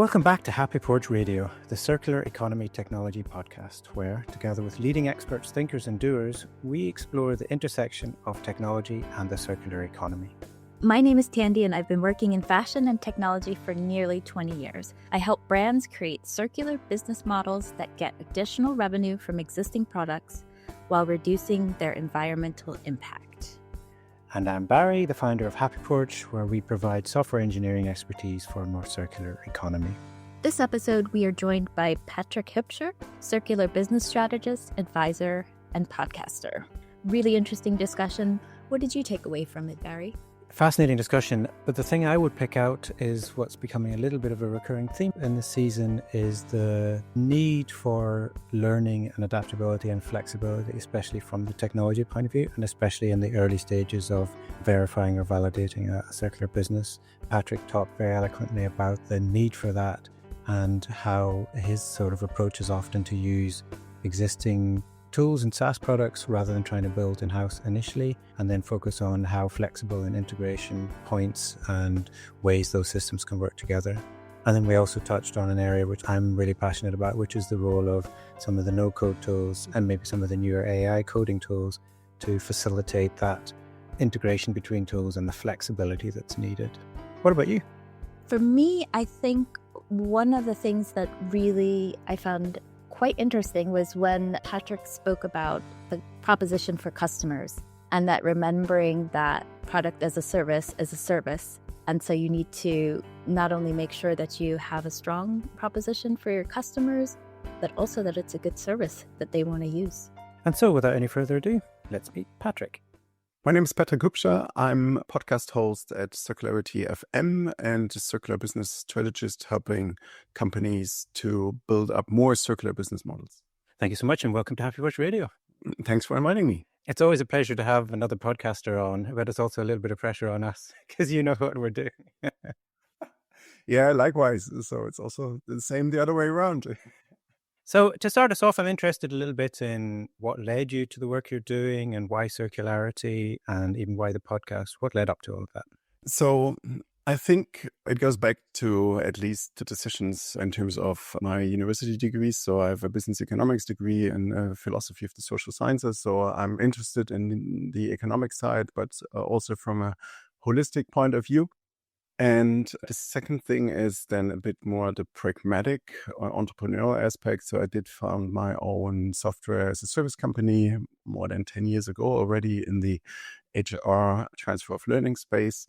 Welcome back to Happy Porch Radio, the circular economy technology podcast, where, together with leading experts, thinkers and doers, we explore the intersection of technology and the circular economy. My name is Tandy, and I've been working in fashion and technology for nearly 20 years. I help brands create circular business models that get additional revenue from existing products while reducing their environmental impact. And I'm Barry, the founder of Happy Porch, where we provide software engineering expertise for a more circular economy. This episode, we are joined by Patrick Hypscher, circular business strategist, advisor, and podcaster. Really interesting discussion. What did you take away from it, Barry? Fascinating discussion, but the thing I would pick out is what's becoming a little bit of a recurring theme in this season is the need for learning and adaptability and flexibility, especially from the technology point of view and especially in the early stages of verifying or validating a circular business. Patrick talked very eloquently about the need for that and how his sort of approach is often to use existing tools and SaaS products rather than trying to build in-house initially, and then focus on how flexible and integration points and ways those systems can work together. And then we also touched on an area which I'm really passionate about, which is the role of some of the no-code tools and maybe some of the newer AI coding tools to facilitate that integration between tools and the flexibility that's needed. What about you? For me, I think one of the things that really I found quite interesting was when Patrick spoke about the proposition for customers and that remembering that product as a service is a service. And so you need to not only make sure that you have a strong proposition for your customers, but also that it's a good service that they want to use. And so without any further ado, let's meet Patrick. My name is Patrick Hypscher. I'm a podcast host at Circularity FM and a circular business strategist helping companies to build up more circular business models. Thank you so much and welcome to Happy Porch Radio. Thanks for inviting me. It's always a pleasure to have another podcaster on, but it's also a little bit of pressure on us because you know what we're doing. Yeah, likewise. So it's also the same the other way around. So to start us off, I'm interested a little bit in what led you to the work you're doing and why circularity and even why the podcast. What led up to all of that? So I think it goes back to at least the decisions in terms of my university degrees. So I have a business economics degree and philosophy of the social sciences. So I'm interested in the economic side, but also from a holistic point of view. And the second thing is then a bit more the pragmatic entrepreneurial aspect. So I did found my own software as a service company more than 10 years ago already in the HR transfer of learning space.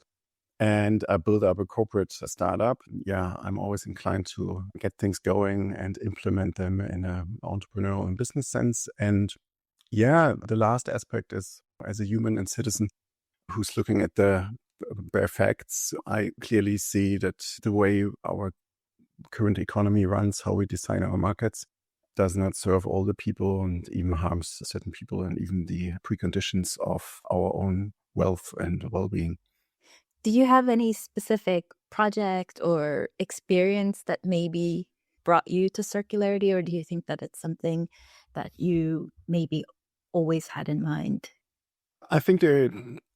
And I built up a corporate startup. Yeah, I'm always inclined to get things going and implement them in an entrepreneurial and business sense. And yeah, the last aspect is as a human and citizen who's looking at the bare facts, I clearly see that the way our current economy runs, how we design our markets, does not serve all the people and even harms certain people and even the preconditions of our own wealth and well-being. Do you have any specific project or experience that maybe brought you to circularity, or do you think that it's something that you maybe always had in mind? I think there are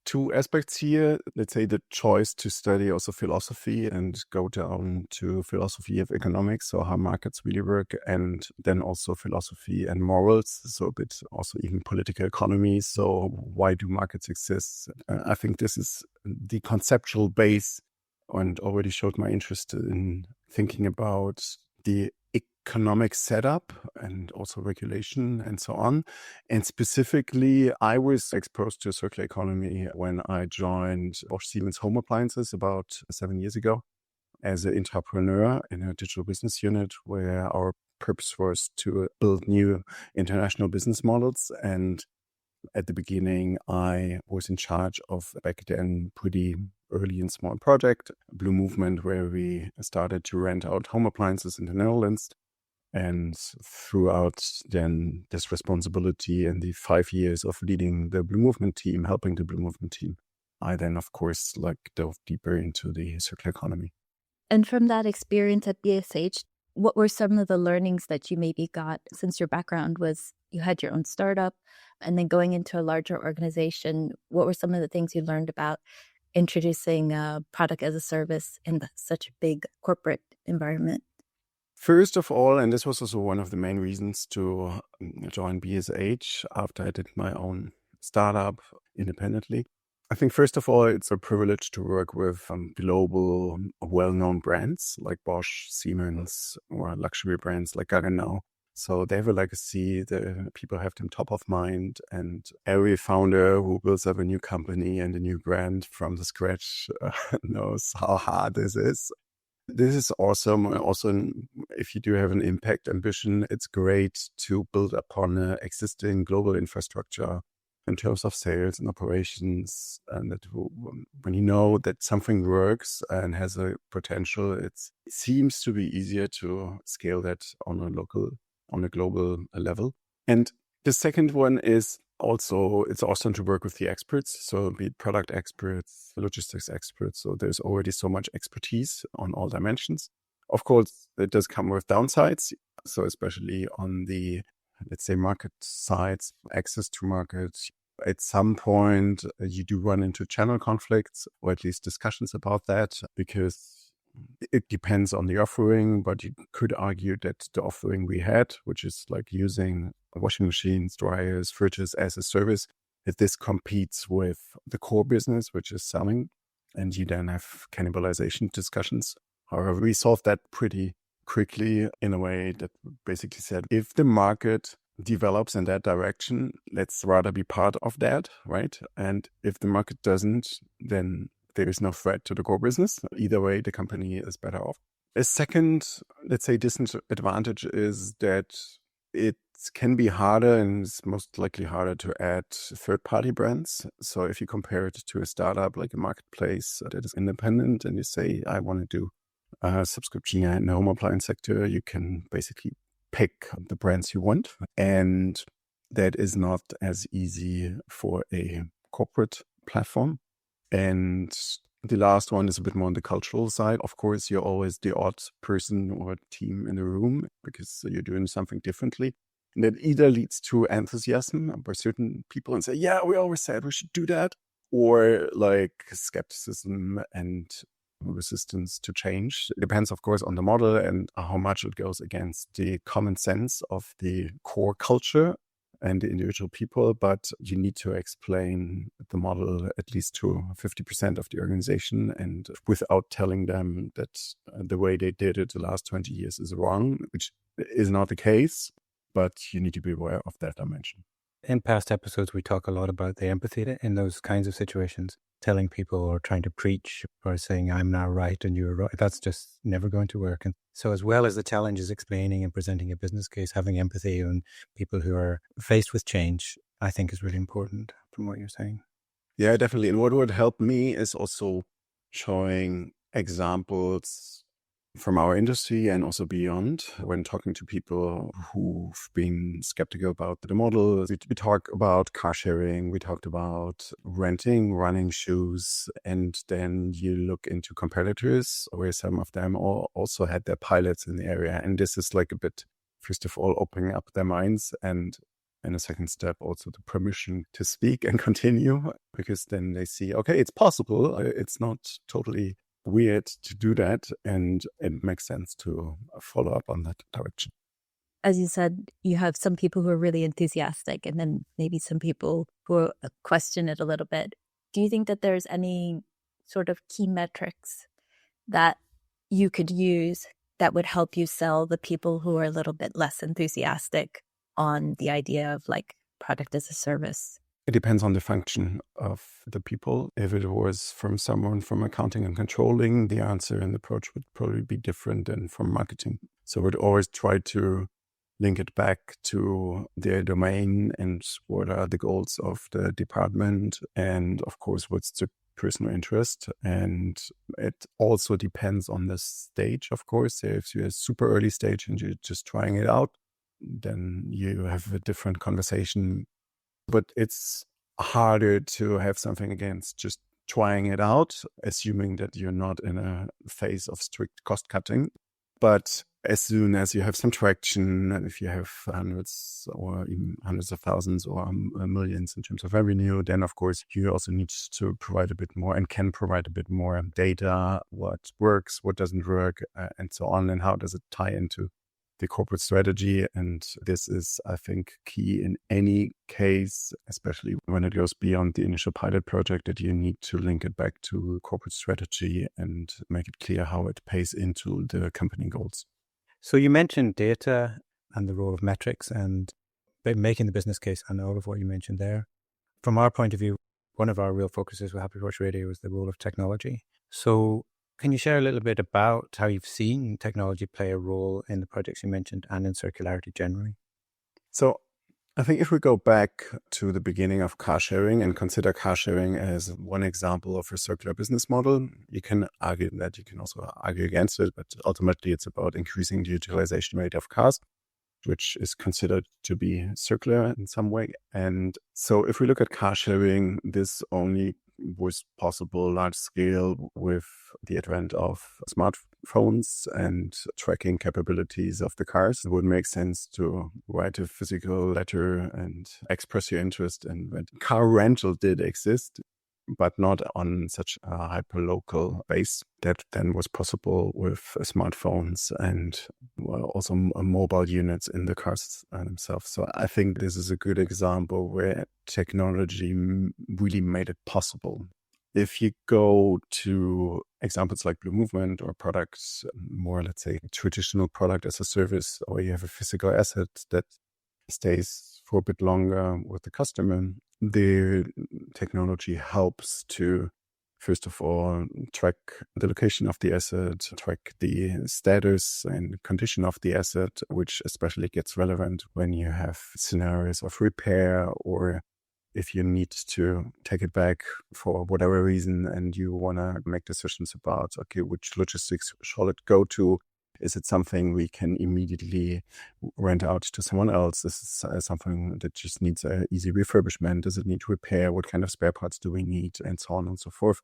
two aspects here. Let's say the choice to study also philosophy and go down to philosophy of economics, so how markets really work, and then also philosophy and morals, so a bit also even political economy. So why do markets exist? I think this is the conceptual base and already showed my interest in thinking about the economic setup and also regulation and so on. And specifically, I was exposed to a circular economy when I joined Bosch Siemens Home Appliances about 7 years ago as an entrepreneur in a digital business unit where our purpose was to build new international business models. And at the beginning, I was in charge of back then pretty early and small project, Blue Movement, where we started to rent out home appliances in the Netherlands. And throughout then this responsibility and the 5 years of leading the Blue Movement team, helping the Blue Movement team, I then, of course, dove deeper into the circular economy. And from that experience at BSH, what were some of the learnings that you maybe got, since your background was you had your own startup and then going into a larger organization? What were some of the things you learned about introducing a product as a service in such a big corporate environment? First of all, and this was also one of the main reasons to join BSH after I did my own startup independently. I think, first of all, it's a privilege to work with global, well-known brands like Bosch, Siemens, or luxury brands like Gaggenau. So they have a legacy, the people have them top of mind, and every founder who builds up a new company and a new brand from the scratch knows how hard this is. This is awesome. Also, if you do have an impact ambition, it's great to build upon an existing global infrastructure in terms of sales and operations. And that when you know that something works and has a potential, it seems to be easier to scale that on a global level. And the second one is also, it's awesome to work with the experts. So be it product experts, logistics experts. So there's already so much expertise on all dimensions. Of course, it does come with downsides. So especially on the, let's say, market sides, access to markets, at some point you do run into channel conflicts, or at least discussions about that, because it depends on the offering. But you could argue that the offering we had, which is like using washing machines, dryers, fridges as a service, that this competes with the core business, which is selling, and you then have cannibalization discussions. However, we solved that pretty quickly in a way that basically said, if the market develops in that direction, let's rather be part of that, right? And if the market doesn't, then there is no threat to the core business. Either way, the company is better off. A second, let's say, disadvantage is that it can be harder, and it's most likely harder to add third-party brands. So if you compare it to a startup like a marketplace that is independent, and you say, I want to do a subscription in the home appliance sector, you can basically pick the brands you want. And that is not as easy for a corporate platform. And the last one is a bit more on the cultural side. Of course, you're always the odd person or team in the room because you're doing something differently. And that either leads to enthusiasm by certain people and say, yeah, we always said we should do that, or like skepticism and resistance to change. It depends, of course, on the model and how much it goes against the common sense of the core culture and the individual people, but you need to explain the model at least to 50% of the organization, and without telling them that the way they did it the last 20 years is wrong, which is not the case, but you need to be aware of that dimension. In past episodes, we talk a lot about the empathy in those kinds of situations, telling people or trying to preach or saying, I'm now right and you're right. That's just never going to work. And so as well as the challenge is explaining and presenting a business case, having empathy on people who are faced with change, I think is really important from what you're saying. Yeah, definitely. And what would help me is also showing examples from our industry and also beyond when talking to people who've been skeptical about the model. We talk about car sharing, we talked about renting, running shoes, and then you look into competitors where some of them also had their pilots in the area. And this is like a bit, first of all, opening up their minds, and in a second step, also the permission to speak and continue, because then they see, okay, it's possible. It's not totally weird to do that, and it makes sense to follow up on that direction. As you said, you have some people who are really enthusiastic and then maybe some people who question it a little bit. Do you think that there's any sort of key metrics that you could use that would help you sell the people who are a little bit less enthusiastic on the idea of like product as a service? It depends on the function of the people. If it was from someone from accounting and controlling, the answer and approach would probably be different than from marketing. So we'd always try to link it back to their domain and what are the goals of the department. And of course, what's the personal interest. And it also depends on the stage, of course. If you're a super early stage and you're just trying it out, then you have a different conversation. But it's harder to have something against just trying it out, assuming that you're not in a phase of strict cost cutting. But as soon as you have some traction, if you have hundreds or even hundreds of thousands or millions in terms of revenue, then of course you also need to provide a bit more and can provide a bit more data, what works, what doesn't work, and so on, and how does it tie into the corporate strategy. And this is, I think, key in any case, especially when it goes beyond the initial pilot project, that you need to link it back to corporate strategy and make it clear how it pays into the company goals. So you mentioned data and the role of metrics and making the business case and all of what you mentioned there. From our point of view, one of our real focuses with Happy Horse Radio is the role of technology. So can you share a little bit about how you've seen technology play a role in the projects you mentioned and in circularity generally? So I think if we go back to the beginning of car sharing and consider car sharing as one example of a circular business model, you can argue that, you can also argue against it, but ultimately it's about increasing the utilization rate of cars, which is considered to be circular in some way. And so if we look at car sharing, this only was possible large scale with the advent of smartphones and tracking capabilities of the cars. It would make sense to write a physical letter and express your interest. And when car rental did exist, but not on such a hyperlocal base. That then was possible with smartphones and also mobile units in the cars themselves. So I think this is a good example where technology really made it possible. If you go to examples like Blue Movement or products, more, let's say, traditional product as a service, or you have a physical asset that stays for a bit longer with the customer, the technology helps to, first of all, track the location of the asset, track the status and condition of the asset, which especially gets relevant when you have scenarios of repair, or if you need to take it back for whatever reason and you want to make decisions about, okay, which logistics shall it go to? Is it something we can immediately rent out to someone else? This is something that just needs an easy refurbishment. Does it need repair? What kind of spare parts do we need? And so on and so forth.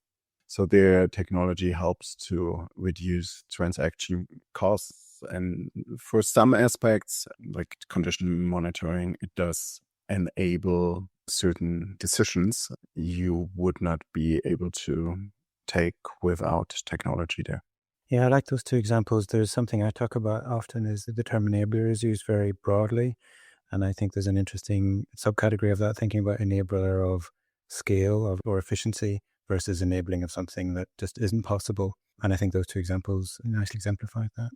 So their technology helps to reduce transaction costs. And for some aspects, like condition monitoring, it does enable certain decisions you would not be able to take without technology there. Yeah, I like those two examples. There's something I talk about often is the term enabler is used very broadly. And I think there's an interesting subcategory of that, thinking about enabler of scale or efficiency versus enabling of something that just isn't possible. And I think those two examples nicely exemplify that.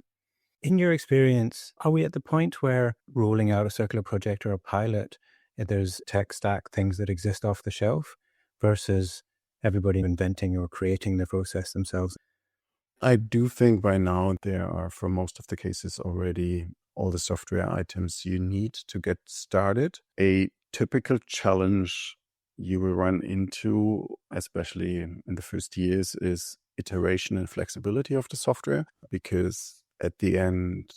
In your experience, are we at the point where rolling out a circular project or a pilot, there's tech stack things that exist off the shelf versus everybody inventing or creating the process themselves? I do think by now there are, for most of the cases, already all the software items you need to get started. A typical challenge you will run into, especially in the first years, is iteration and flexibility of the software, because at the end,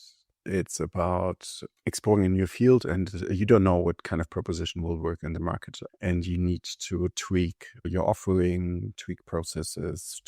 it's about exploring a new field and you don't know what kind of proposition will work in the market. And you need to tweak your offering, tweak processes,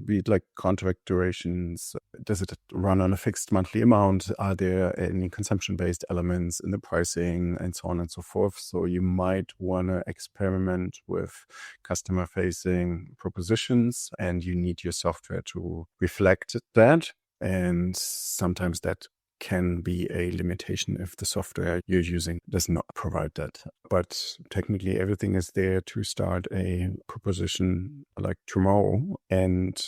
be it like contract durations. Does it run on a fixed monthly amount? Are there any consumption-based elements in the pricing and so on and so forth? So you might want to experiment with customer-facing propositions and you need your software to reflect that. And sometimes that can be a limitation if the software you're using does not provide that. But technically everything is there to start a proposition like tomorrow. And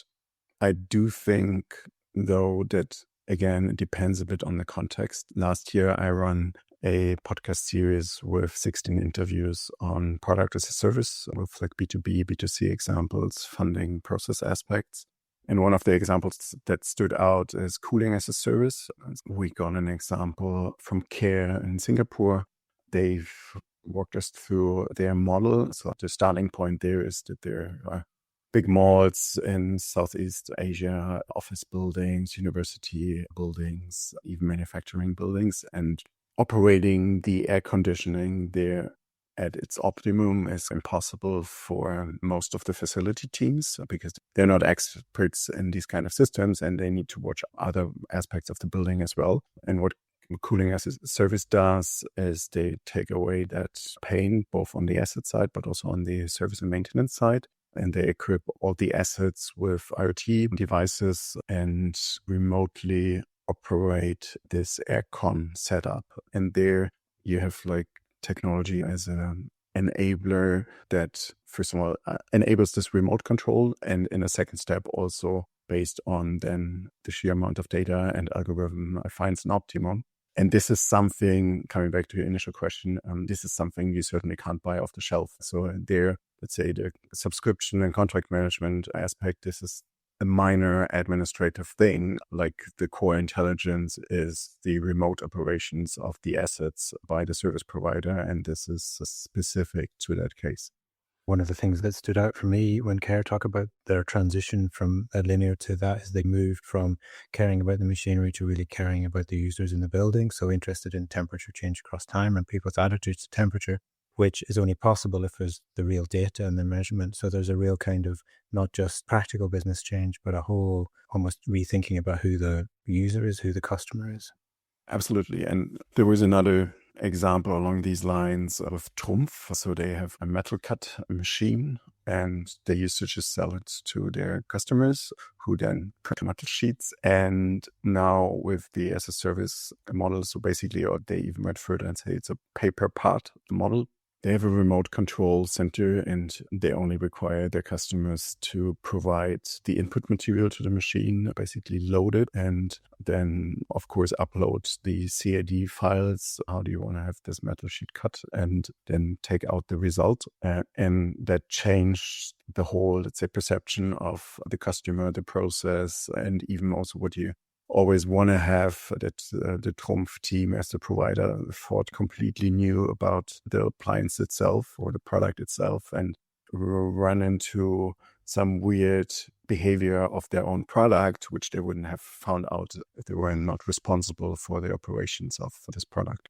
I do think, though, that again, it depends a bit on the context. Last year, I ran a podcast series with 16 interviews on product as a service with like B2B, B2C examples, funding process aspects. And one of the examples that stood out is cooling as a service. We got an example from Care in Singapore. They've walked us through their model. So the starting point there is that there are big malls in Southeast Asia, office buildings, university buildings, even manufacturing buildings, and operating the air conditioning there at its optimum is impossible for most of the facility teams because they're not experts in these kind of systems and they need to watch other aspects of the building as well. And what cooling as a service does is they take away that pain both on the asset side but also on the service and maintenance side. And they equip all the assets with IoT devices and remotely operate this aircon setup. And there you have like technology as an enabler that, first of all, enables this remote control. And in a second step, also based on then the sheer amount of data and algorithm, finds an optimum. And this is something, coming back to your initial question, this is something you certainly can't buy off the shelf. So there, let's say the subscription and contract management aspect, this is a minor administrative thing. Like the core intelligence is the remote operations of the assets by the service provider. And this is specific to that case. One of the things that stood out for me when Care talk about their transition from a linear to that is they moved from caring about the machinery to really caring about the users in the building. So interested in temperature change across time and people's attitudes to temperature, which is only possible if there's the real data and the measurement. So there's a real kind of not just practical business change, but a whole almost rethinking about who the user is, who the customer is. Absolutely. And there was another example along these lines with Trumpf. So they have a metal cut machine and they used to just sell it to their customers who then print metal sheets. And now with the as a service model, so basically, or they even went further and say it's a pay per part model. They have a remote control center and they only require their customers to provide the input material to the machine, basically load it, and then, of course, upload the CAD files. How do you want to have this metal sheet cut? And then take out the result. And that changed the whole, let's say, perception of the customer, the process, and even also what you always want to have, that the Trumpf team as the provider thought completely new about the appliance itself or the product itself and run into some weird behavior of their own product, which they wouldn't have found out if they were not responsible for the operations of this product.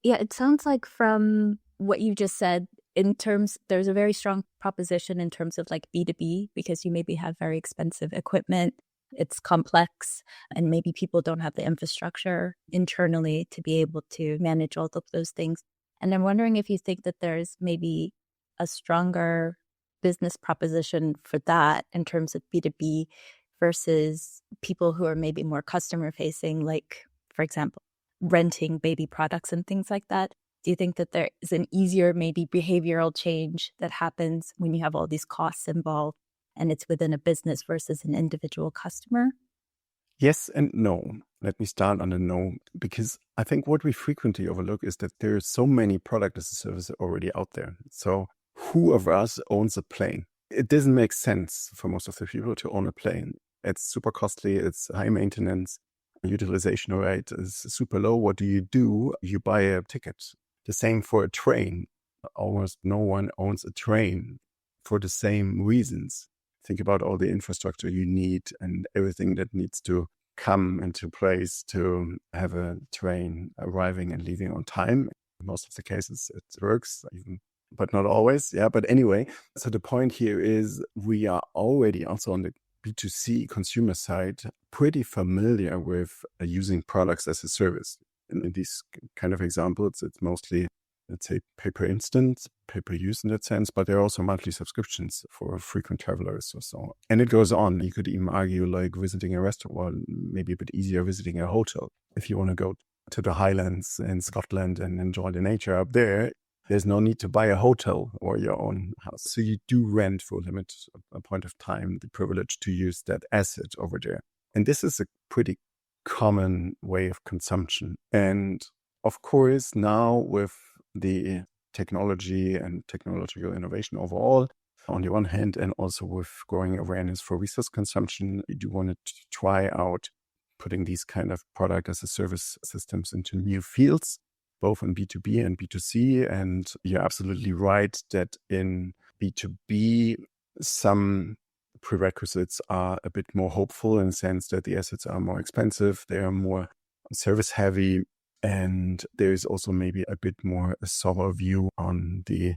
Yeah, it sounds like from what you just said, there's a very strong proposition in terms of like B2B, because you maybe have very expensive equipment. It's complex and maybe people don't have the infrastructure internally to be able to manage all of those things. And I'm wondering if you think that there's maybe a stronger business proposition for that in terms of B2B versus people who are maybe more customer facing, like, for example, renting baby products and things like that. Do you think that there is an easier maybe behavioral change that happens when you have all these costs involved and it's within a business versus an individual customer? Yes and no. Let me start on the no, because I think what we frequently overlook is that there are so many product as a service already out there. So who of us owns a plane? It doesn't make sense for most of the people to own a plane. It's super costly. It's high maintenance. Utilization rate is super low. What do? You buy a ticket. The same for a train. Almost no one owns a train for the same reasons. Think about all the infrastructure you need and everything that needs to come into place to have a train arriving and leaving on time. In most of the cases, it works, but not always. Yeah, but anyway, so the point here is we are already also on the B2C consumer side pretty familiar with using products as a service. In these kind of examples, it's mostly, let's say, pay-per-instant, pay-per-use in that sense, but there are also monthly subscriptions for frequent travelers or so. And it goes on. You could even argue like visiting a restaurant, or maybe a bit easier visiting a hotel. If you want to go to the Highlands in Scotland and enjoy the nature up there, there's no need to buy a hotel or your own house. So you do rent for a point of time, the privilege to use that asset over there. And this is a pretty common way of consumption. And of course, now with the technology and technological innovation overall, on the one hand, and also with growing awareness for resource consumption, you do want to try out putting these kind of product as a service systems into new fields, both in B2B and B2C. And you're absolutely right that in B2B, some prerequisites are a bit more hopeful in the sense that the assets are more expensive, they are more service heavy. And there is also maybe a bit more a sober view on the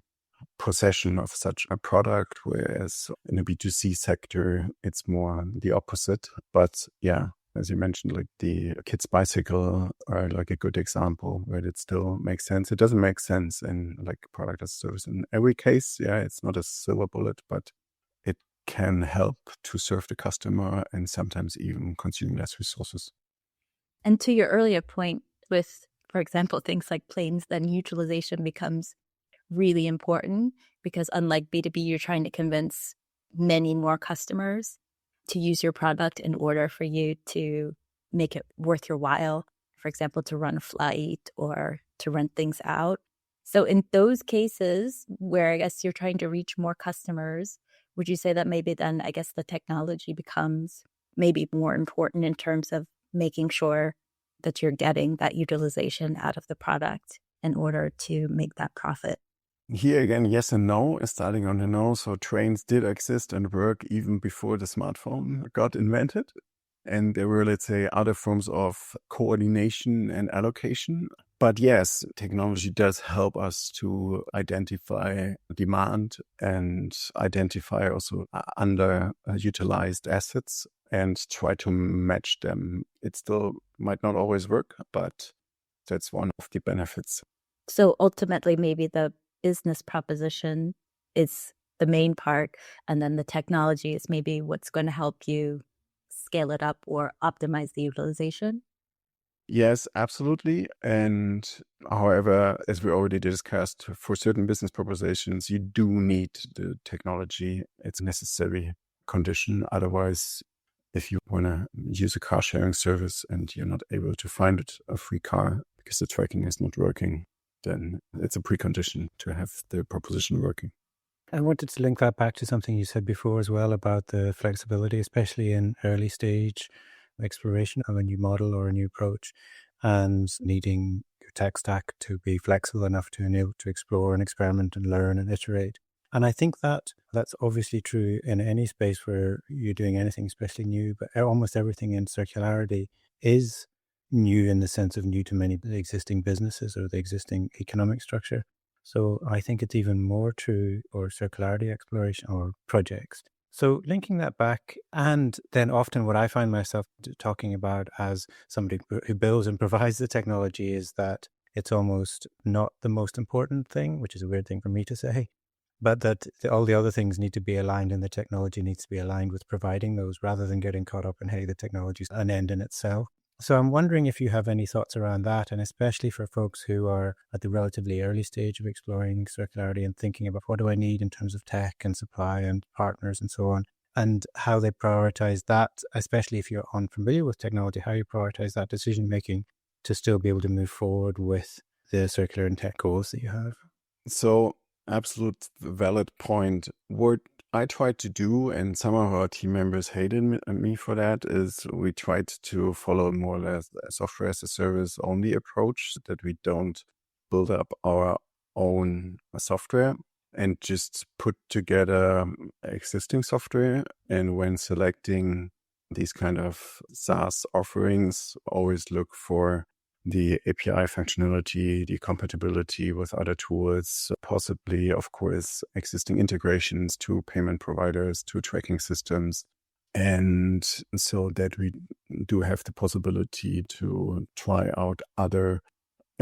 possession of such a product, whereas in the B2C sector, it's more the opposite. But yeah, as you mentioned, like the kids' bicycle are like a good example where it still makes sense. It doesn't make sense in like product as a service in every case. Yeah, it's not a silver bullet, but it can help to serve the customer and sometimes even consume less resources. And to your earlier point with, for example, things like planes, then utilization becomes really important because unlike B2B, you're trying to convince many more customers to use your product in order for you to make it worth your while, for example, to run a flight or to rent things out. So in those cases where I guess you're trying to reach more customers, would you say that maybe then I guess the technology becomes maybe more important in terms of making sure that you're getting that utilization out of the product in order to make that profit? Here again, yes and no, starting on the no. So trains did exist and work even before the smartphone got invented. And there were, let's say, other forms of coordination and allocation. But yes, technology does help us to identify demand and identify also underutilized assets and try to match them. It still might not always work, but that's one of the benefits. So ultimately, maybe the business proposition is the main part, and then the technology is maybe what's going to help you scale it up or optimize the utilization? Yes, absolutely. And however, as we already discussed, for certain business propositions, you do need the technology. It's a necessary condition. Otherwise, if you want to use a car sharing service and you're not able to find a free car because the tracking is not working, then it's a precondition to have the proposition working. I wanted to link that back to something you said before as well about the flexibility, especially in early stage exploration of a new model or a new approach, and needing your tech stack to be flexible enough to enable to explore and experiment and learn and iterate. And I think that that's obviously true in any space where you're doing anything especially new, but almost everything in circularity is new in the sense of new to many existing businesses or the existing economic structure. So I think it's even more true for circularity exploration or projects. So linking that back, and then often what I find myself talking about as somebody who builds and provides the technology is that it's almost not the most important thing, which is a weird thing for me to say, but that all the other things need to be aligned and the technology needs to be aligned with providing those rather than getting caught up in, hey, the technology is an end in itself. So I'm wondering if you have any thoughts around that, and especially for folks who are at the relatively early stage of exploring circularity and thinking about what do I need in terms of tech and supply and partners and so on, and how they prioritize that, especially if you're unfamiliar with technology, how you prioritize that decision making to still be able to move forward with the circular and tech goals that you have. So, absolute valid point. What I tried to do, and some of our team members hated me for that, is we tried to follow more or less a software as a service only approach, that we don't build up our own software and just put together existing software. And when selecting these kind of SaaS offerings, always look for the API functionality, the compatibility with other tools, possibly, of course, existing integrations to payment providers, to tracking systems. And so that we do have the possibility to try out other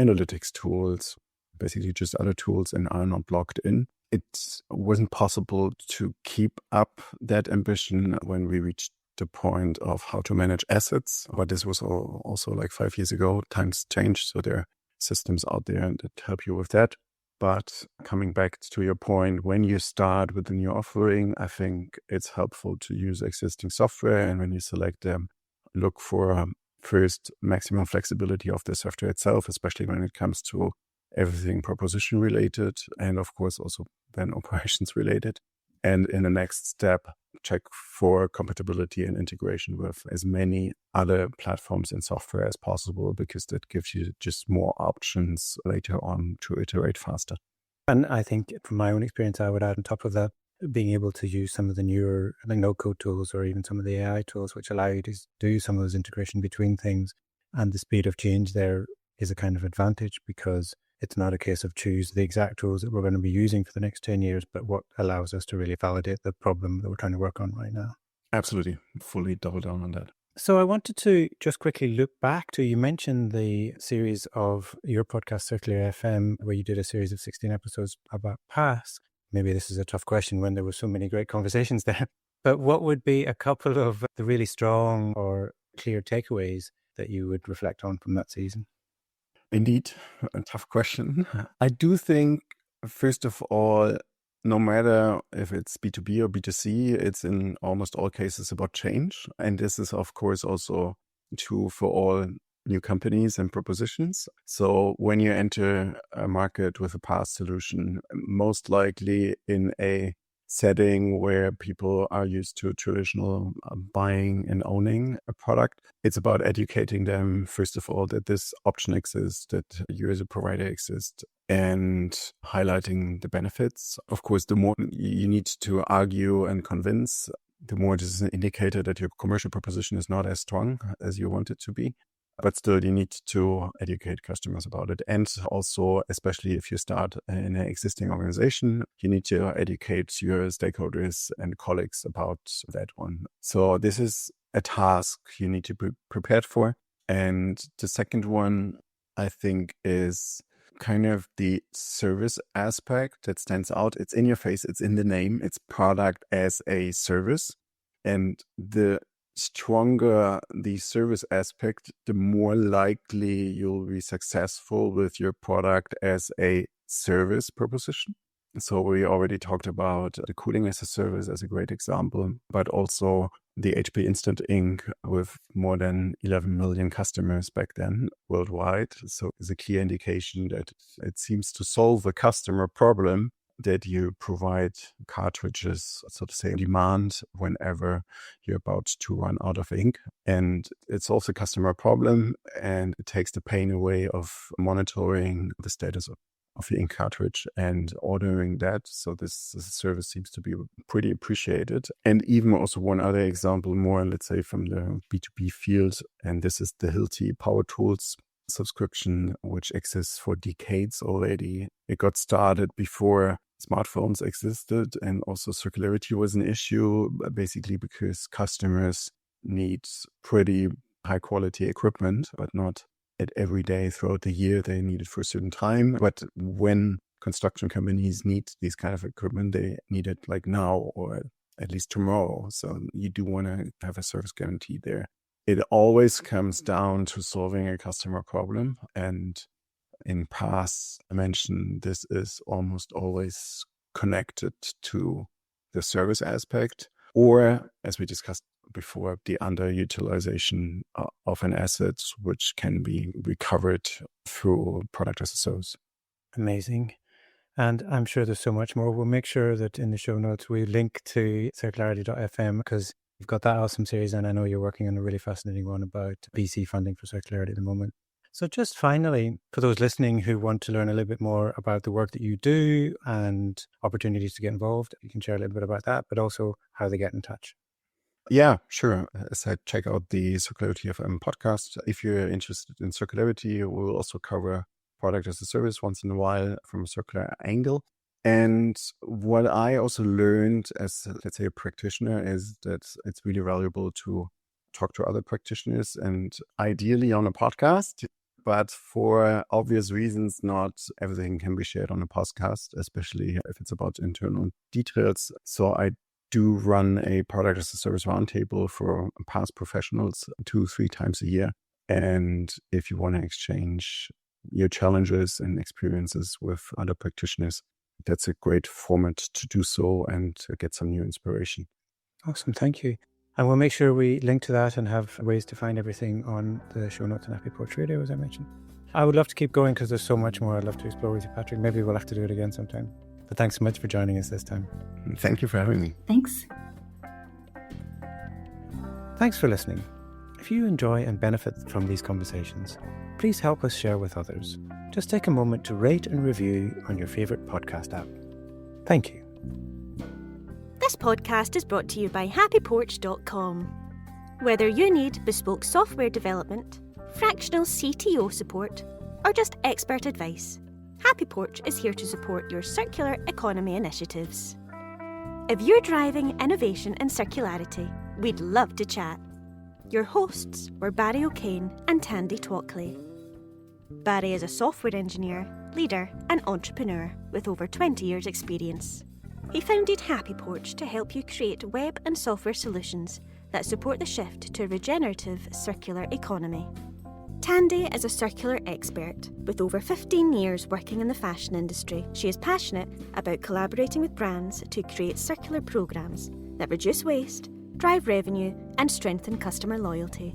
analytics tools, basically just other tools, and are not blocked in. It wasn't possible to keep up that ambition when we reached the point of how to manage assets. But this was also like 5 years ago. Times changed, so there are systems out there that help you with that. But coming back to your point, when you start with a new offering, I think it's helpful to use existing software. And when you select them, look for first maximum flexibility of the software itself, especially when it comes to everything proposition related, and of course also then operations related. And in the next step, check for compatibility and integration with as many other platforms and software as possible, because that gives you just more options later on to iterate faster. And I think from my own experience, I would add on top of that, being able to use some of the newer like no-code tools or even some of the AI tools, which allow you to do some of those integration between things, and the speed of change there is a kind of advantage, because it's not a case of choose the exact tools that we're going to be using for the next 10 years, but what allows us to really validate the problem that we're trying to work on right now. Absolutely. Fully double down on that. So I wanted to just quickly look back to, you mentioned the series of your podcast, Circular FM, where you did a series of 16 episodes about PaaS. Maybe this is a tough question when there were so many great conversations there, but what would be a couple of the really strong or clear takeaways that you would reflect on from that season? Indeed, a tough question. I do think, first of all, no matter if it's B2B or B2C, it's in almost all cases about change. And this is, of course, also true for all new companies and propositions. So when you enter a market with a PaaS solution, most likely in a setting where people are used to traditional buying and owning a product, it's about educating them, first of all, that this option exists, that you as a provider exist, and highlighting the benefits. Of course, the more you need to argue and convince, the more this is an indicator that your commercial proposition is not as strong as you want it to be. But still, you need to educate customers about it. And also, especially if you start in an existing organization, you need to educate your stakeholders and colleagues about that one. So this is a task you need to be prepared for. And the second one, I think, is kind of the service aspect that stands out. It's in your face. It's in the name. It's product as a service. And the stronger the service aspect, the more likely you'll be successful with your product as a service proposition. So we already talked about the cooling as a service as a great example, but also the HP Instant Ink with more than 11 million customers back then worldwide. So it's a clear indication that it seems to solve a customer problem, that you provide cartridges, so to say, on demand whenever you're about to run out of ink. And it's also a customer problem, and it takes the pain away of monitoring the status of the ink cartridge and ordering that. So this service seems to be pretty appreciated. And even also one other example more, let's say, from the B2B field, and this is the Hilti Power Tools subscription, which exists for decades already. It got started before smartphones existed, and also circularity was an issue, basically because customers need pretty high quality equipment, but not at every day throughout the year. They need it for a certain time. But when construction companies need these kind of equipment, they need it like now or at least tomorrow. So you do want to have a service guarantee there. It always comes down to solving a customer problem. And in PaaS, I mentioned this is almost always connected to the service aspect, or, as we discussed before, the underutilization of an asset, which can be recovered through product as a service. Amazing. And I'm sure there's so much more. We'll make sure that in the show notes we link to circularity.fm, because you've got that awesome series, and I know you're working on a really fascinating one about VC funding for circularity at the moment. So just finally, for those listening who want to learn a little bit more about the work that you do and opportunities to get involved, you can share a little bit about that, but also how they get in touch. Yeah, sure. As I said, check out the Circularity FM podcast. If you're interested in circularity, we'll also cover product as a service once in a while from a circular angle. And what I also learned as, let's say, a practitioner is that it's really valuable to talk to other practitioners, and ideally on a podcast. But for obvious reasons, not everything can be shared on a podcast, especially if it's about internal details. So I do run a product as a service roundtable for PaaS professionals 2-3 times a year. And if you want to exchange your challenges and experiences with other practitioners, that's a great format to do so and to get some new inspiration. Awesome. Thank you. And we'll make sure we link to that and have ways to find everything on the show notes on Happy Porch Radio, as I mentioned. I would love to keep going because there's so much more I'd love to explore with you, Patrick. Maybe we'll have to do it again sometime. But thanks so much for joining us this time. Thank you for having me. Thanks. Thanks for listening. If you enjoy and benefit from these conversations, please help us share with others. Just take a moment to rate and review on your favorite podcast app. Thank you. This podcast is brought to you by happyporch.com. Whether you need bespoke software development, fractional CTO support, or just expert advice, Happy Porch is here to support your circular economy initiatives. If you're driving innovation and circularity, we'd love to chat. Your hosts were Barry O'Kane and Tandy Twockley. Barry is a software engineer, leader and entrepreneur with over 20 years' experience. He founded Happy Porch to help you create web and software solutions that support the shift to a regenerative circular economy. Tandy is a circular expert with over 15 years working in the fashion industry. She is passionate about collaborating with brands to create circular programs that reduce waste, drive revenue and strengthen customer loyalty.